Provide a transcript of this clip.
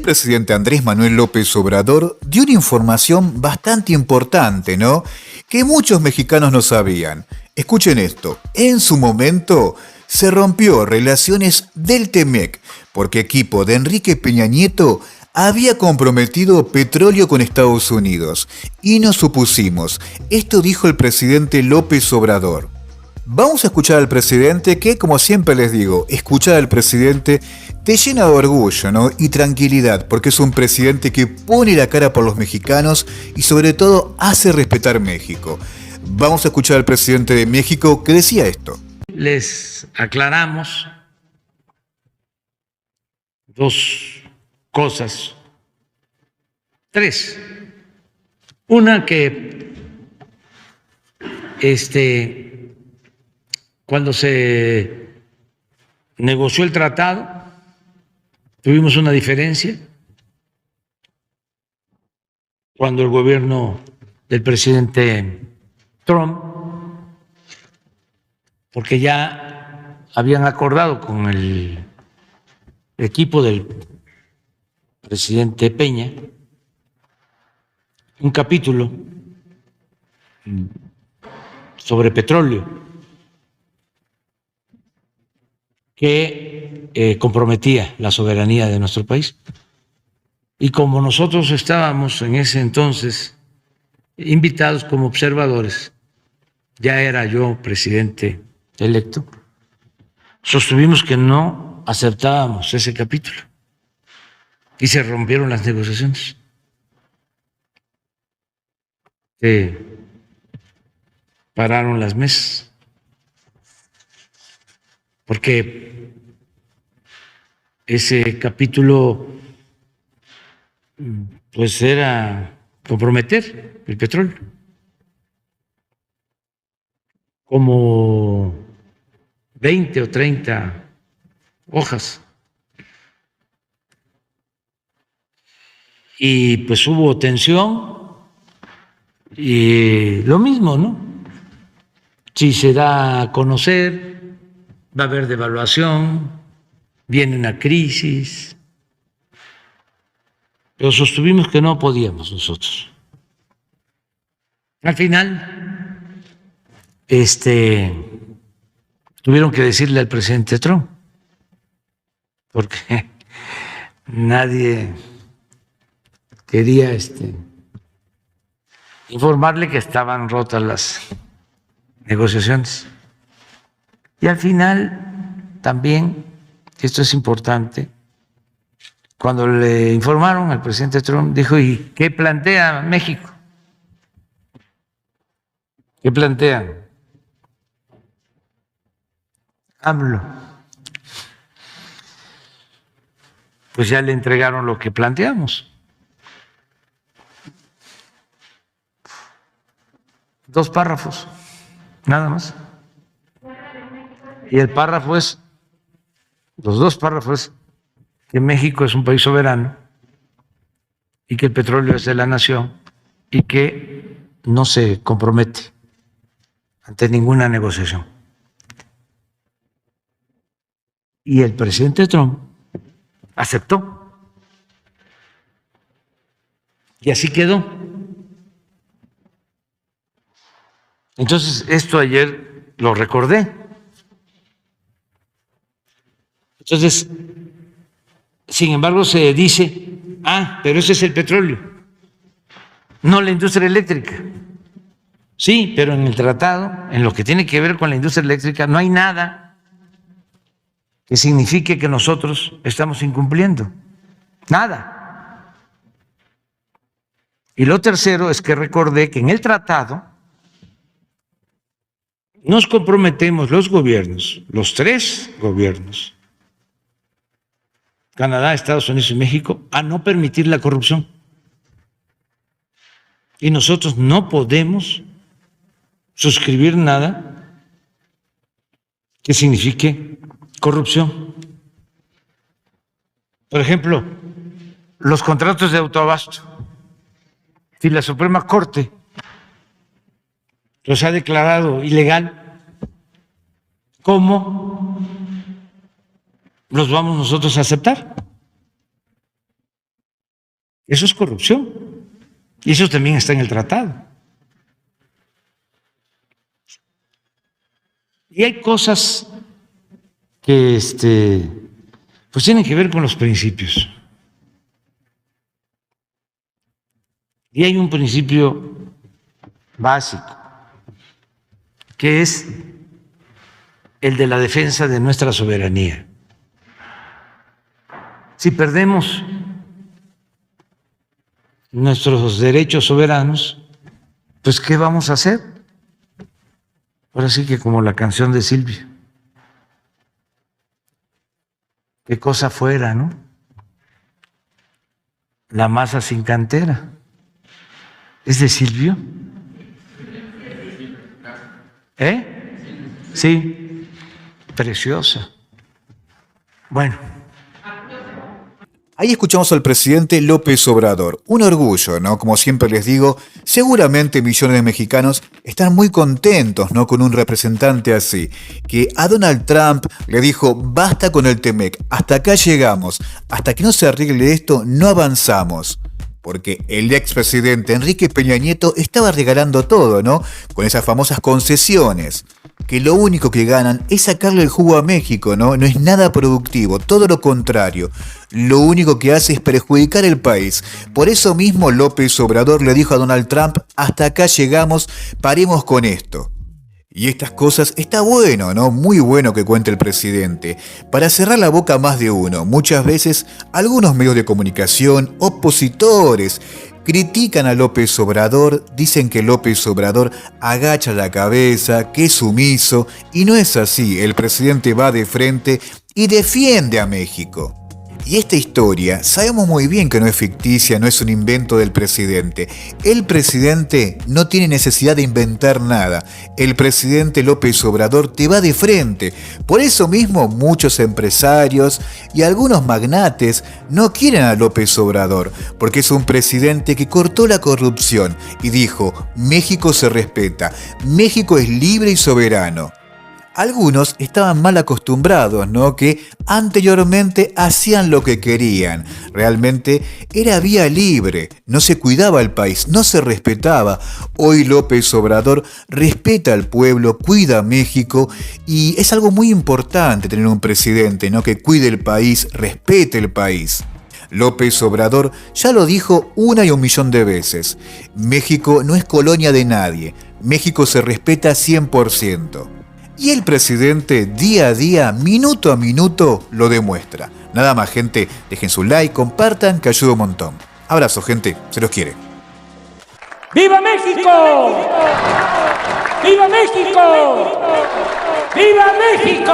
presidente Andrés Manuel López Obrador dio una información bastante importante, ¿no? Que muchos mexicanos no sabían. Escuchen esto, en su momento se rompió relaciones del Temec porque equipo de Enrique Peña Nieto había comprometido petróleo con Estados Unidos y nos supusimos. Esto dijo el presidente López Obrador. Vamos a escuchar al presidente que, como siempre les digo, escuchar al presidente te llena de orgullo, ¿no? Y tranquilidad, porque es un presidente que pone la cara por los mexicanos y sobre todo hace respetar México. Vamos a escuchar al presidente de México que decía esto. Les aclaramos dos cosas, tres. Una que cuando se negoció el tratado, tuvimos una diferencia. Cuando el gobierno del presidente Trump, porque ya habían acordado con el equipo del presidente Peña un capítulo sobre petróleo que comprometía la soberanía de nuestro país. Y como nosotros estábamos en ese entonces invitados como observadores, ya era yo presidente electo, sostuvimos que no aceptábamos ese capítulo y se rompieron las negociaciones. Se pararon las mesas porque ese capítulo pues era comprometer el petróleo. Como 20 o 30 hojas. Y pues hubo tensión y lo mismo, ¿no? Si se da a conocer, va a haber devaluación, viene una crisis, pero sostuvimos que no podíamos nosotros. Al final, tuvieron que decirle al presidente Trump, porque nadie quería informarle que estaban rotas las negociaciones. Y al final, también, esto es importante, cuando le informaron al presidente Trump, dijo, ¿y qué plantea México? ¿Qué plantean? AMLO. Pues ya le entregaron lo que planteamos. 2 párrafos, nada más. Y el párrafo es, los 2 párrafos, que México es un país soberano y que el petróleo es de la nación y que no se compromete ante ninguna negociación. Y el presidente Trump aceptó. Y así quedó. Entonces, esto ayer lo recordé. Entonces, sin embargo, se dice, pero ese es el petróleo, no la industria eléctrica. Sí, pero en el tratado, en lo que tiene que ver con la industria eléctrica, no hay nada que signifique que nosotros estamos incumpliendo. Nada. Y lo tercero es que recordé que en el tratado nos comprometemos los gobiernos, los 3 gobiernos, Canadá, Estados Unidos y México, a no permitir la corrupción. Y nosotros no podemos suscribir nada que signifique corrupción. Por ejemplo, los contratos de autoabasto. Si la Suprema Corte los ha declarado ilegal, ¿cómo los vamos nosotros a aceptar? Eso es corrupción. Y eso también está en el tratado. Y hay cosas que pues tienen que ver con los principios. Y hay un principio básico, que es el de la defensa de nuestra soberanía. Si perdemos nuestros derechos soberanos, pues ¿qué vamos a hacer? Ahora sí que como la canción de Silvio. Qué cosa fuera, ¿no? La masa sin cantera. ¿Es de Silvio? Sí, preciosa. Bueno. Ahí escuchamos al presidente López Obrador. Un orgullo, ¿no? Como siempre les digo, seguramente millones de mexicanos están muy contentos, ¿no? Con un representante así, que a Donald Trump le dijo, basta con el Temec, hasta acá llegamos, hasta que no se arregle esto, no avanzamos. Porque el expresidente Enrique Peña Nieto estaba regalando todo, ¿no? Con esas famosas concesiones, que lo único que ganan es sacarle el jugo a México, ¿no? No es nada productivo, todo lo contrario. Lo único que hace es perjudicar el país. Por eso mismo López Obrador le dijo a Donald Trump, hasta acá llegamos, paremos con esto. Y estas cosas está bueno, ¿no? Muy bueno que cuente el presidente. Para cerrar la boca a más de uno, muchas veces algunos medios de comunicación, opositores, critican a López Obrador, dicen que López Obrador agacha la cabeza, que es sumiso, y no es así. El presidente va de frente y defiende a México. Y esta historia, sabemos muy bien que no es ficticia, no es un invento del presidente. El presidente no tiene necesidad de inventar nada. El presidente López Obrador te va de frente. Por eso mismo muchos empresarios y algunos magnates no quieren a López Obrador, porque es un presidente que cortó la corrupción y dijo, México se respeta, México es libre y soberano. Algunos estaban mal acostumbrados, ¿no? Que anteriormente hacían lo que querían. Realmente era vía libre, no se cuidaba el país, no se respetaba. Hoy López Obrador respeta al pueblo, cuida a México y es algo muy importante tener un presidente, ¿no? Que cuide el país, respete el país. López Obrador ya lo dijo 1 y 1.000.000 de veces. México no es colonia de nadie. México se respeta 100%. Y el presidente día a día, minuto a minuto, lo demuestra. Nada más, gente, dejen su like, compartan, que ayuda un montón. Abrazo, gente, se los quiere. ¡Viva México! ¡Viva México! ¡Viva México!